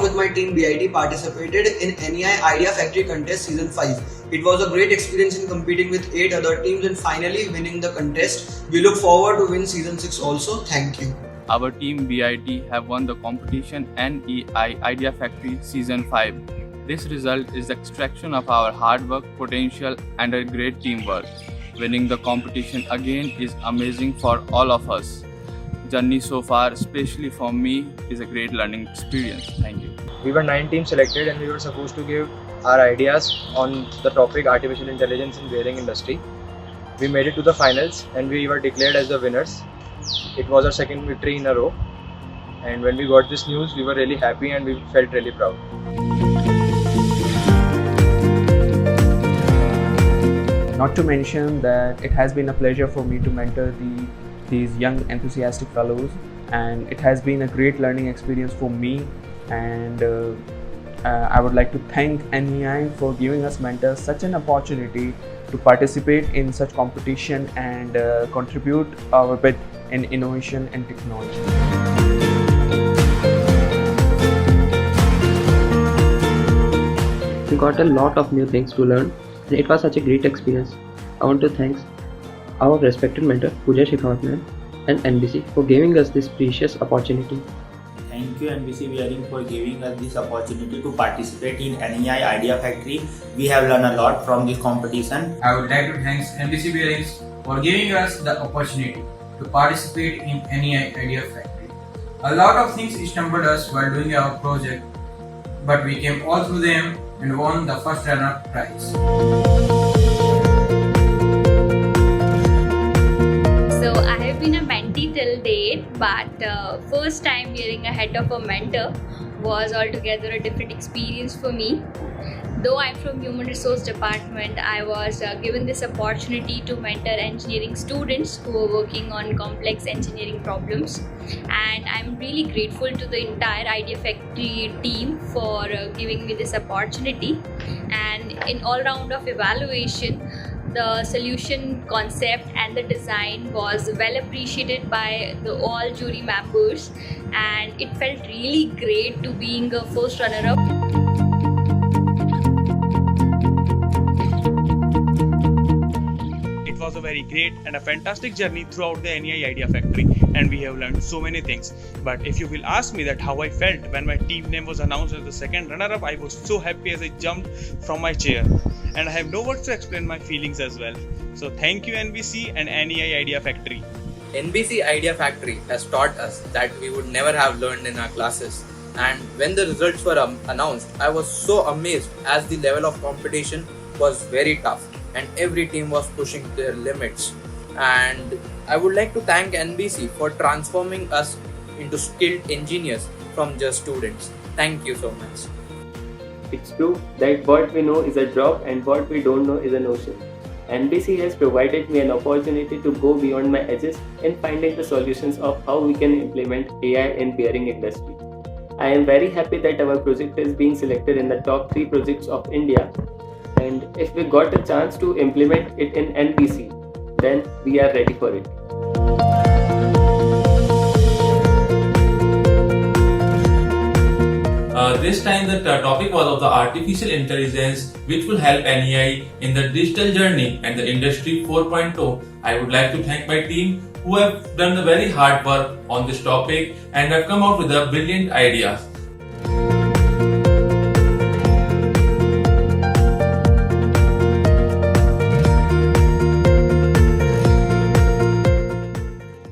with my team BIT participated in NEI Idea Factory Contest Season 5. It was a great experience in competing with 8 other teams and finally winning the contest. We look forward to win Season 6 also. Thank you. Our team BIT have won the competition NEI Idea Factory Season 5. This result is the extraction of our hard work, potential and a great teamwork. Winning the competition again is amazing for all of us. Journey so far, especially for me, is a great learning experience. Thank you. We were 9 teams selected and we were supposed to give our ideas on the topic artificial intelligence in bearing industry. We made it to the finals and we were declared as the winners. It was our second victory in a row, and when we got this news we were really happy and we felt really proud. Not to mention that it has been a pleasure for me to mentor these young enthusiastic fellows, and it has been a great learning experience for me, and I would like to thank NEI for giving us mentors such an opportunity to participate in such competition and contribute our bit in innovation and technology. We got a lot of new things to learn and it was such a great experience. I want to thank our respected mentor Pooja Shekhawat ma'am and NBC for giving us this precious opportunity. Thank you NBC Bearing for giving us this opportunity to participate in NEI Idea Factory. We have learned a lot from this competition. I would like to thank NBC Bearings for giving us the opportunity to participate in NEI Idea Factory. A lot of things stumbled us while doing our project, but we came all through them and won the first runner-up prize. So I have been a mentee till date, but first time wearing a hat of a mentor was altogether a different experience for me. Though I'm from Human Resource Department, I was given this opportunity to mentor engineering students who are working on complex engineering problems, and I'm really grateful to the entire Idea Factory team for giving me this opportunity. And in all round of evaluation, the solution concept and the design was well appreciated by all jury members, and it felt really great to being a first runner-up. It was a very great and a fantastic journey throughout the NEI Idea Factory, and we have learned so many things. But if you will ask me that how I felt when my team name was announced as the second runner-up, I was so happy as I jumped from my chair, and I have no words to explain my feelings as well. So thank you NBC and NEI Idea Factory. NBC Idea Factory has taught us that we would never have learned in our classes, and when the results were announced, I was so amazed as the level of competition was very tough and every team was pushing their limits. And I would like to thank NBC for transforming us into skilled engineers from just students. Thank you so much. It's true that what we know is a drop and what we don't know is an ocean. NBC has provided me an opportunity to go beyond my edges in finding the solutions of how we can implement AI in bearing industry. I am very happy that our project is being selected in the top 3 projects of India, and if we got a chance to implement it in NBC, then we are ready for it. This time the topic was of the artificial intelligence, which will help NEI in the digital journey and the industry 4.0. I would like to thank my team who have done the very hard work on this topic and have come out with the brilliant ideas.